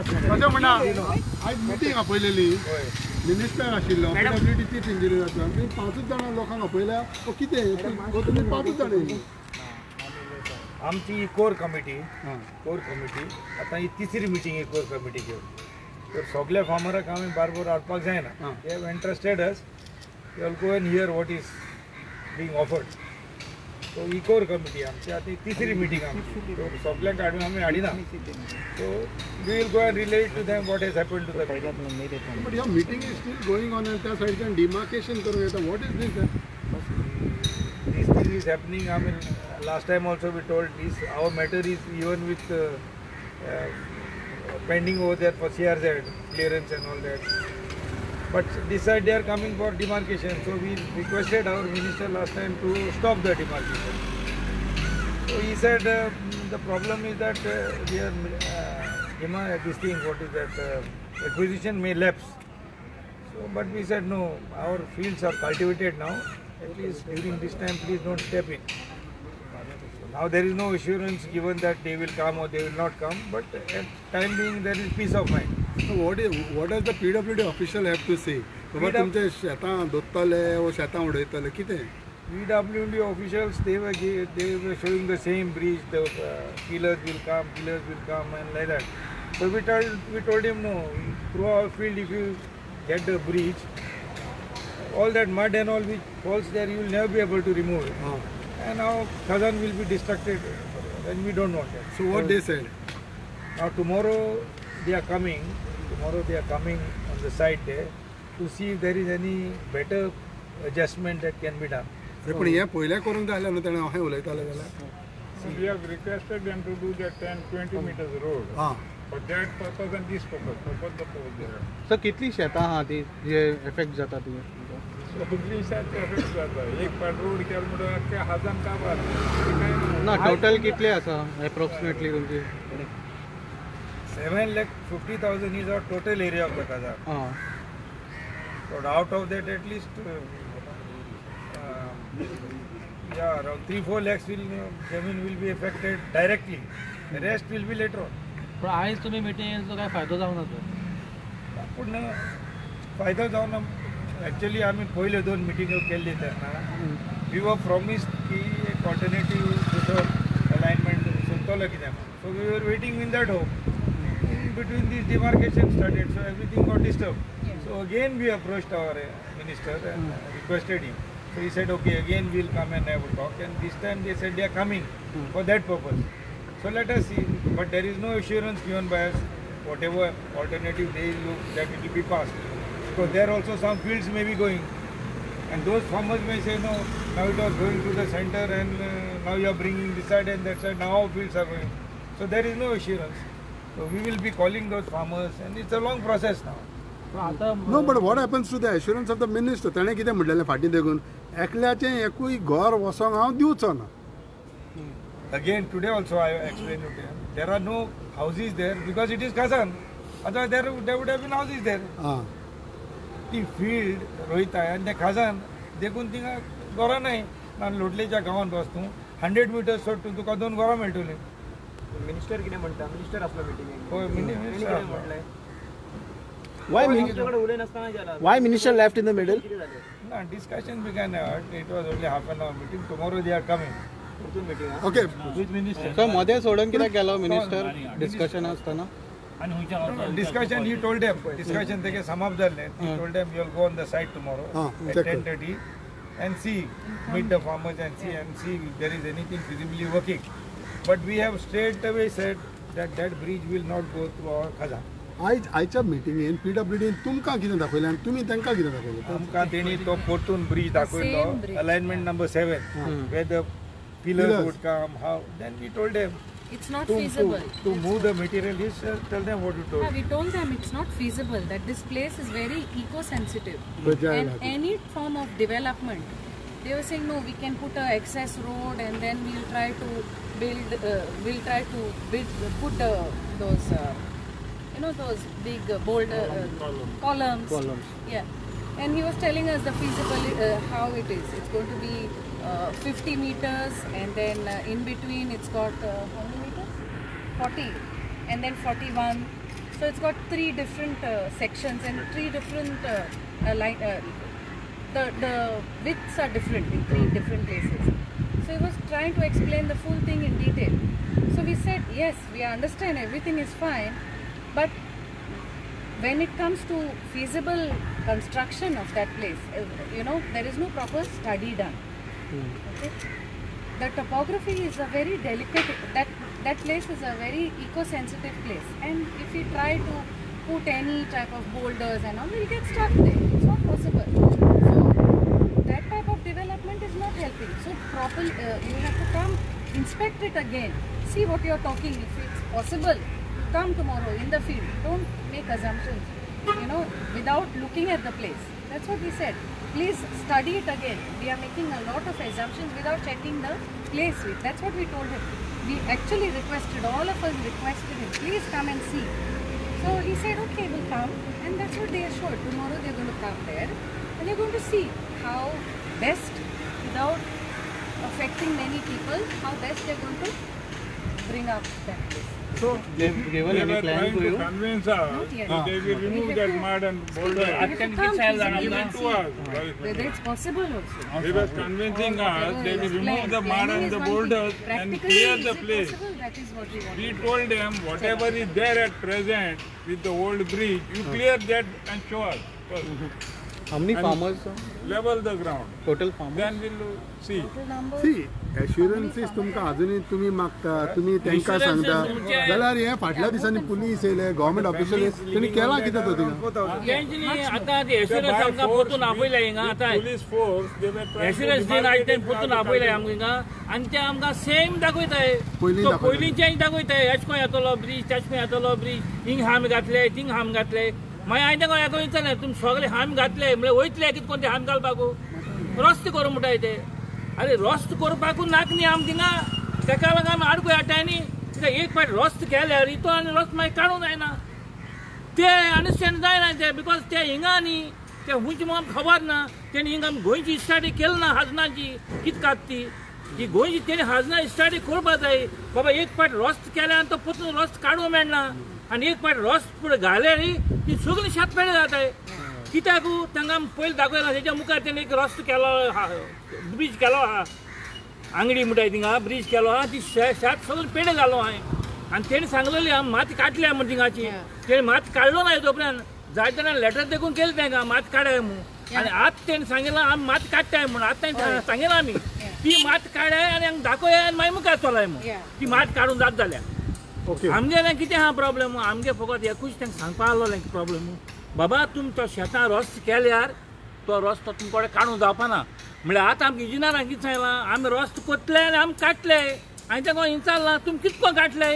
कशें म्हणा आयज मिटींग आपयलेली मिनिस्टर आशिल्लो PWD चीफ इंजिनियर आसा आनी 5 जाणां लोकांक आपयल्या कितें तुमी 5 जाण येयली आमची कोर कमिटी आता ही तिसरी मिटींग ही कोर कमिटी घेवन तर सगळ्या फार्मराक आमी बारबर हाडपाक जायना they have interested us they will go and here what is being offered so he core committee आमची आता ही तिसरी मिटींग आमची सो सगळ्यांक हाडून आमी हाडिना so we will go and relate to them what has happened to the but ह्या meeting is still going on त्या सायडीच्यान डिमार्केशन करूं येता what is this thing is happening. I mean, last time also we told this. Our matter is even with pending over there for CRZ clearance and all that. But this side they are coming for demarcation. So we requested our minister last time to stop the demarcation. So he said the problem is that this thing, what is that, acquisition may lapse. So, but we said no. Our fields are cultivated now. At least during this time, please don't step in. Now there is no assurance given that they will come or they will not come, but at time being there is peace of mind. So what does the PWD official have to say? बाबा तुमचे शेतां दोत्तले व शेतां उडयतले कितें? PWD officials they were showing the same bridge. The killers will come, and like that. So we told him no. Through our field, if you get the bridge, all that mud and all which falls there, you will never be able to remove it. And now Khazan will be destructed, and we don't want that. So what they said? Now tomorrow they are coming. On the site there to see if there is any better adjustment that can be done. पण हे पयल्या करून जालें न्हू तेणें अशें उलयतालें जाल्यार. We have requested them to do that 10-20 meters road. For that purpose and this purpose there. Sir कितली शेतां आहा ती जे एफेक्ट जाता ती सगळी शेत एफेक्ट जाता एक पाट रोड केलो म्हणून अख्ख्या हाजान काबार ना टोटल कितले आसा एप्रोक्सिमेटली तुमची 7,50,000 is our total area of the Khazan. But out of that at least around 3-4 lakhs will be affected directly. The rest will be later on. पण आयज तुम्ही मिटिंगेचो काय फायदो जावना पूण फायदो जावना एक्चुअली आमी पयल्यो 2 मिटिंग्यो केल्ली तेन्ना वी वर प्रॉमिस्ड की एक ऑल्टरनेटीव दुसरो अलायनमेंट सोदतलो कितें so we were waiting in that hope in between these demarcation started so everything got disturb so again we approached our minister and requested him so he said okay again we'll come and have a talk and this time they said they are coming for that purpose. So let us see, but there is no assurance given by us whatever alternative they look that it will be passed. Because there also some fields may be going and those farmers may say no, now it was going to the center and now you are bringing this side and that side, now our fields are going. So there is no assurance. So we will be calling those farmers and it's a long process now. No, but what happens to the assurance of the minister? ताणें कितें म्हणलेलें फाटीं देखून एकल्याचें एकूय घर वसोंक हांव दिवचो ना. Again today also I explained to them there are no houses there because it is Khazan. Otherwise there would have been houses there. ती field रोयताय आनी तें Khazan देखून थिंगा घरां नाय. नान लोटलेच्या गांवांत वच तूं 100 meters सोड तुका 2 घरां मेळटलीं. मिनिस्टर कितें म्हणटा मिनिस्टर आसलो मिटिंगेक होय मिनिस्टर म्हणलें Why minister left in the middle? No, discussion began. It was only half an hour meeting. Tomorrow they are coming. Okay. Which minister? Sir मध्ये सोडून कित्याक गेलो मिनिस्टर डिस्कशन आसतना Discussion he told them. Discussion they sum up जाल्लें. He told them you'll go on the site tomorrow at 10:30 and see, meet the farmers and see if there is anything visibly working. But we have straight away said that bridge will not go through our Khazan. आयच्या मिटिंगेन PWDन तुमकां कितें दाखयलें आनी तुमी तांकां कितें दाखयलें? आमकां तेणी तो परतून ब्रिज दाखयलो alignment number 7 where the pillars would come how then we told them it's not feasible to move the material. Tell them what you told. We told them it's not feasible, that this place is very eco-sensitive and any form of development they were saying no, we can put a access road and then we'll try to put those those big boulder columns. Yeah, and he was telling us the feasible how it is. It's going to be 50 meters and then in between it's got how many meters? 40 and then 41. So it's got 3 different sections and 3 different the widths are different in 3 different places. So he was trying to explain the full thing in detail. So we said, yes, we understand everything is fine, but when it comes to feasible construction of that place, there is no proper study done. Okay? The topography is a very delicate, that place is a very eco-sensitive place, and if we try to put any type of boulders and all, we'll get stuck there. It's not possible. So that type of development is not helping. So properly, you have to come inspect it again, see what you're talking. If it's possible, come tomorrow in the field. Don't make assumptions, without looking at the place. That's what we said. Please study it again. We are making a lot of assumptions without checking the place with. That's what we told him. We actually requested, all of us requested him, please come and see. So he said, okay, we'll come. And that's what they assured. Tomorrow they're going to come there and they're going to see how best, without affecting many people, how best they're going to bring up that place. So They've given they any were plan trying to to you? convince us Not yet. that they will remove that mud and boulder. Even To us. whether it's possible also. They were convincing us they will remove the mud and the boulders and clear the place. That is what we want. We told them whatever is there at present with the old bridge, you clear that and show us. First. How many And- farmers? Level the ground. Total farmers? Then we'll see. सी एश्युरन्सीस तुमकां अजुनूय तुमी मागता तुमी तांकां सांगता जाल्यार हे फाटल्या दिसांनी पुलीस येयले गव्हर्मेंट ऑफिशियल तेणी केलां कितें तो थिंगा तेंच्यांनी आतां ते एश्युरन्स आमकां परतून आपयला हिंगा आतां Police force, they were trying to assurance दिवन आयज तें परतून आपयलाय आमकां हिंगा आनी ते आमकां सेम दाखयताय पयलीं तो दाखयताय. पयलींचें दाखयताय एश कोन येतलो ब्रीज तेश कोन येतलो ब्रीज हिंग हाम घातले थिंग हाम घातले मागीर हांवें तांकां हेका विचारलें तुमी सगळे हाम घातले म्हळ्यार वयतले कितें कोण ते हाम घालपाकू रस्तो करूं म्हणटाय ते अरे रस्तो करपाकू नाक न्ही आम थिंगा तेका लागून आमी आडकूय हाडटाय न्ही कित्याक एक फावट रस्तो केल्यार इतो आनी रस्तो मागीर काडूं जायना ते अंडरस्टँड जायना ते बिकॉज ते हिंगा न्ही ते हुंयची म्हाका खबर ना तेणी हिंगा गोंयची स्टडी केली ना हाजनाची कित कात ती गोंयची तेणी हाजना स्टडी करपा जाय बाबा एक फावट रस्तो केल्या आनी तो परतून रस्तो काडूंक मेळना आनी एक फावट रस्तो फुडें घाले न्ही ती सगळी शेतपेडे जाताय कित्याक तांकां पयलीं दाखयला तेच्या मुखार तेणी एक रस्तो केलो ब्रीज केलो आहा आंगडी म्हणटाय थिंगा ब्रीज केलो आहा ती शेत सगळें पेडे घालो हांवें आनी तेणी सांगलेली हांव माती काडल्या म्हण थिंगाची तेणी माती काडलो ना तोपर्यंत जाय तेन्ना लेटर देखून केलें तांकां माती काडाय म्हूण आनी आतां तेणी सांगितलां आमी माती काडटाय म्हूण आतां तांणी सांगितलां आमी ती माती काडाय आनी हांगा दाखोवया आनी मागीर मुखार चलाय म्हूण ती माती काडून जात जाल्यार ओके आमगे कितें आहा प्रॉब्लेम आमगे फकत एकूच तांकां सांगपा आसलो प्रॉब्लेम बाबा तुमी तो शेतां रस्तो केल्यार तो रस्तो तुमचे कडेन काडूं जावपाना म्हळ्यार आतां आमकां इंजिनियरांक कितें सांगलां आमी रस्तो कोत्तले आनी आमी काडटले हांवें ताका विचारलां तुमी कितको काडले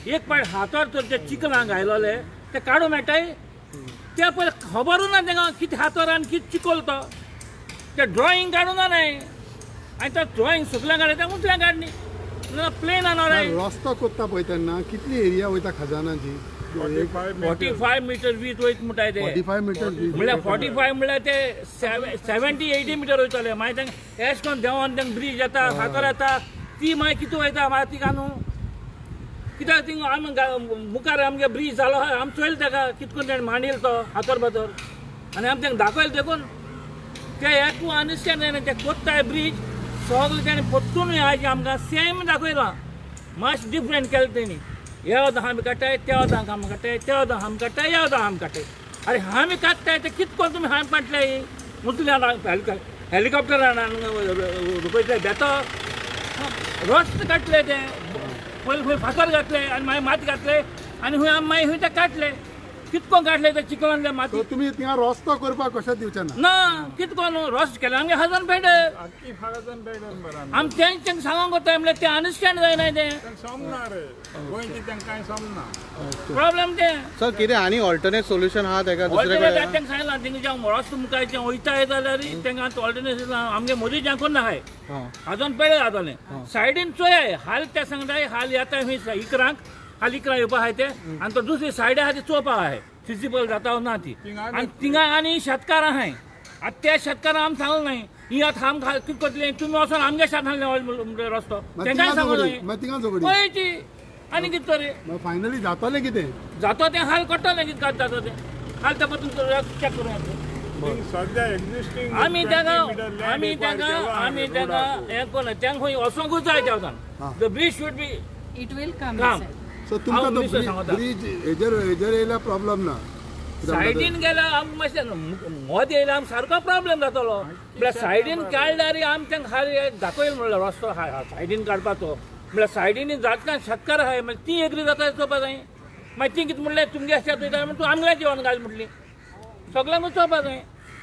एक पावट हातोर तर ते चिकलांक घायलोले ते काडूं मेळटाय ते पयलीं खबरूच ना तांकां कितें हातोर आनी कितें चिकोल तो ते ड्रॉईंग काडूं ना न्हय आनी तो ड्रॉईंग सुकल्यां काडले ते उंचल्यां काडनी ना प्लेन आना रे रस्तो कोत्ता पळय तेन्ना कितली एरिया वयता खजानाची 45 मीटर वीथ वयत म्हणटाय ते 45 मिटर म्हळ्यार 45 म्हळ्यार ते 70-80 मिटर वयतले मागीर तांकां एश कोन्न देंवन तांकां ब्रीज येता फातर येता ती मागीर कितू वयता माती कानू कित्याक थिंगा आमी मुखार आमगे ब्रीज जालो आमी चोयले ताका कितकोन तेणें मांडिल तो हातर भितर आनी आमी तांकां दाखयले देखून ते एकू अंडरस्टँड जायना ते कोत्ताय ब्रीज सगळे तेणें परतून आयज आमकां सेम दाखयलां मातशें डिफरंट केलें तेणी येवदां आमी काडटाय तेवदां आमी काडटाय तेवदां आमी काडटाय येवदां आमी काडटाय अरे आमी काडटाय ते कितकोन तुमी हांवें काडले मुसल्या हेलिकॉप्टरान पळयतले बेतो रस्तो काडले ते पयलीं खंय फातर घातले आनी मागीर माती घातले आनी खंय आमी मागीर खंय ते काडले कितको काडले ते चिकलांतले माती तुमी थिंगा रस्तो करपाक कशें दिवचे ना ना कितकोन रस्तो केले आमगे हजार पेडे आख्खी फागजन पेडन बरं आमी तेंच्यांक सांगोंक वता म्हळ्यार ते अंडरस्टँड जायना ते समना रे गोंयची तांकां कांय समना प्रॉब्लेम ते सर कितें आनी ऑल्टरनेट सोल्युशन आहा तेका दुसरे ऑल्टरनेट कडेन तांकां सांगलां थिंगा जें रस्तो मुखारचें वयताय जाल्यार तांकां ऑल्टरनेट आमगे मोदीच्यान कोण नाहाय आजून पेडे जातलें सायडीन चोयाय हाल ते सांगताय हाल येताय खंय इकरांक हाल इकरां येवपा आहाय ते आनी तो दुसरी सायडी आहा ती चोवपा आहाय फिजिबल जाता ना ती आनी थिंगा आनी शेतकार आहाय आतां त्या शेतकारांक आमी सांगलें न्हय ही आतां आमकां कितें करतलें तुमी वचोन आमगे शेतांतले रस्तो तेंकांय सांगूं मागीर थिंगा झगडी पळयची आनी कितें तरी फायनली जातलें कितें जाता तें हाल करतलें कितें कांय जाता तें हाल त्या परतून चॅक करूं येता सध्या एक्झिस्टिंग आमी तांकां हें कोण तांकां खंय वचोंकूच जाय तेवतान the bridge should be It will come. Come. he said. So तुमकां हांव तो मिनिस्टर सांगता. ब्रीज हेजेर येयल्या प्रॉब्लेम ना सायडीन गेल्यार आमकां मातशें मद येयल्यार आमकां सारको प्रॉब्लेम जातलो म्हळ्यार सायडीन काडल्यार आमी तांकां हाल दाखयलो म्हणल्यार रस्तो सायडीन काडपाचो म्हळ्यार सायडीन जातकां शेतकार आहाय मागीर ती एग्री जाता चोवपा जाय मागीर ती कितें म्हणलें तुमगे शेत वयता म्हण तूं आमगे जेवण घाल म्हटली सगळ्यांकूच चोवपा जाय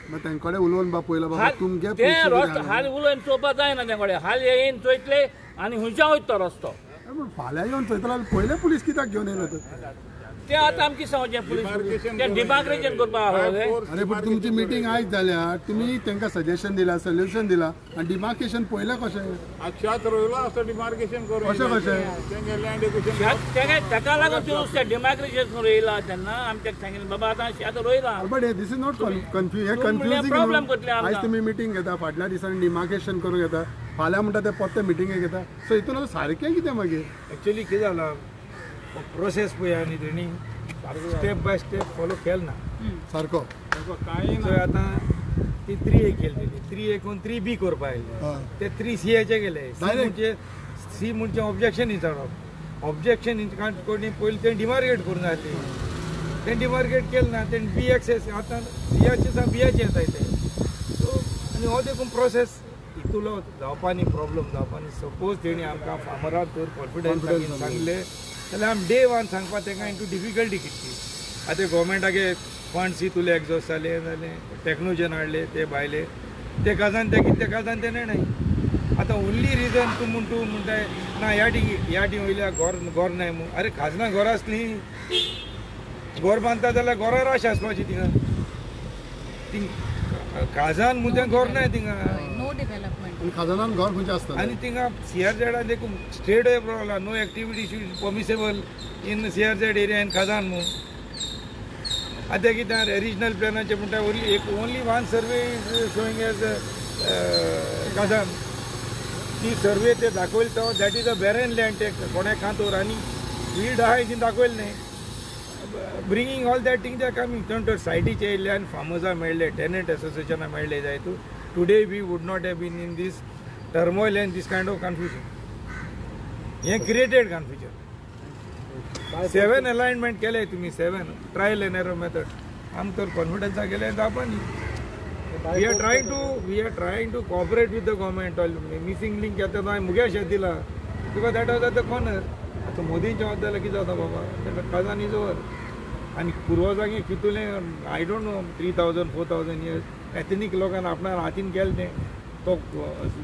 मागीर तेंचे कडेन उलोवन बा पयला बाबा तुमगे ते रस्तो हाल उलोवन चोवपा जायना तें कडेन हाल येयन चोयतले आनी हुंयच्यान वयता तो रस्तो फाल्यां येवन चयतलो पयले पुलीस कित्याक घेवन येयना तर तें आतां आमचें सांगचें पुलीस तें डिमार्केशन करपाक आहा अरे पण तुमची मिटींग आयज जाल्यार तुमी तांकां सजेशन दिलां सोल्युशन दिलां आनी डिमार्केशन पयलें कशें शेत रोयला असं डिमार्केशन करून कशें कशें तेंगे लँड एक्विजिशन ताका लागून तें डिमार्केशन रोयला तेन्ना आमी ताका सांगिल्लें बाबा आतां शेत रोयला but this is not confusing problem करतले आमकां. आयज तुमी मिटींग घेता फाटल्या दिसांनी डिमार्केशन करूंक येता फाल्यां म्हणटा ते परते मिटींगेक येता सो हितून आतां सारकें कितें मागीर एक्चुअली कितें जाला प्रोसेस पळय आनी तेणी स्टेप बाय स्टेप फॉलो केलो ना सारको सो आतां ती 3A केली तेणी 3A कोण 3B करपा आयले ते 3CAचे गेले सी म्हणजे ऑब्जेक्शन विचारप ऑब्जेक्शन कोणी पयलीं तें डिमार्केट करूंक जाय तें डिमार्केट केलें ना तें बी एक्सेस आतां सीआचे बियाचे येताय ते सो आनी हो देखून प्रोसेस इतलो जावपा न्ही प्रॉब्लम जावपा न्ही सपोज तेणी आमकां फार्मराक तर कॉन्फिडन्स सांगलें जाल्यार आमी डे वन सांगपा तेंकां इंटू डिफिकल्टी कितली आतां गोवमेंटागे फंड्स इतले एग्जॉस्ट जाले जालें टॅक्नोजन हाडले ते भायले ते काजान ते कितें काजान ते नाही आतां ओन्ली रिजन तूं म्हणटाय ना ह्या टी वयल्या गोर नाय म्हूण अरे खाजना घोर आसली गोर बांदता जाल्यार घोरां राश आसपाची थिंगा खाजान म्हणटा घोर नाय थिंगा No development. आनी खाजनान घर खंयचें आसता आनी थिंगा CRZ देखून state problem no activity should permissible in CRZ area in khazan म्हूण आतां कितें रिजनल प्लॅनाचें म्हणटा only one survey is showing as khazan ती सर्वे ते दाखयले तो that is a barren land ते कोणे खांतोर आनी वीड आहाय ती दाखयले न्ही bringing all that thing they coming तर सायटीचे येयले आनी फार्मर्सां मेळ्ळे टेनंट एसोसिएशनां मेळ्ळे जाय तूं today we would not have been in these turmoil and these kind of confusion हे क्रिएटेड कन्फ्युजन 7 अलायनमेंट केले तुम्ही 7 ट्रायल एंड एरर मेथड आम तर कॉन्फिडन्सा गेले जावपा न्ही we are trying to cooperate with the government missing link येता तो हांवें मुगे शेत दिला because that was at the corner आतां मोदींच्या वत जाल्यार कितें जाता बाबा तेका काजान इज ओवर आनी पुर्वजांगे कितुलें आय डोंट नो 3000 4000 इयर्स एथनीक लोकांनी आपणान हातीन केलें तें तो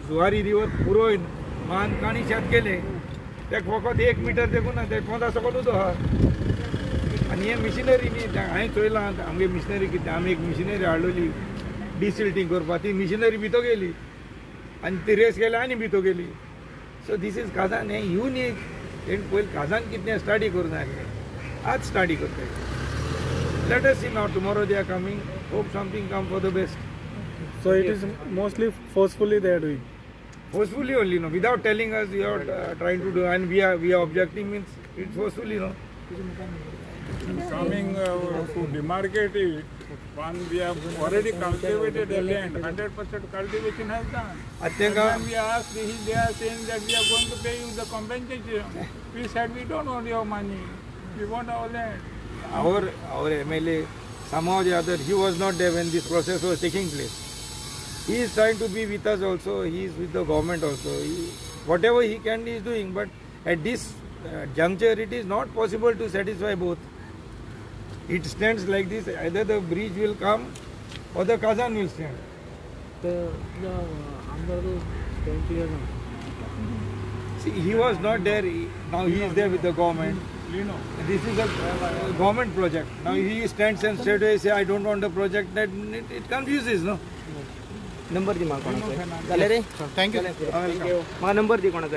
जुवारी रिवर पुरोयन मान काणी शेत केले ते फकत 1 मीटर देखून ना ते पोंदा सकट उदो आहा आनी हे मिशिनरी न्ही हांवें चोयलां आमगे मिशिनरी कितें आमी एक मिशिनरी हाडलोली डिसिल्टींग करपा ती मिशिनरी भितो गेली आनी ती रेस केली आनी भितो गेली सो दीस इज काजान हें युनीक तेणी पयलीं काजान कितें स्टडी करूं जाय आज स्टडी करता let us see now tomorrow they are coming hope something come for the best So it is mostly forcefully they are doing. Forcefully only, no. Without telling us you are trying to do, and we are objecting means it's forcefully, no. Coming to demarcate it, when we have already cultivated a land, 100% cultivation has done. And when we asked, they are saying that we are going to pay you the compensation. We said we don't want your money, we want our land. Our MLA, somehow or the other, he was not there when this process was taking place. He is trying to be with us also, he is with the government also. Whatever he can he is doing, but at this juncture it is not possible to satisfy both. It stands like this, either the bridge will come or the Kazan will stand. See, he was not there, now he is there with the government. This is a government project. Now he stands and straight away say I don't want the project, that it confuses, no? Number दी म्हाका कोणाचो जालें रे thank you म्हाका number दी कोणाचो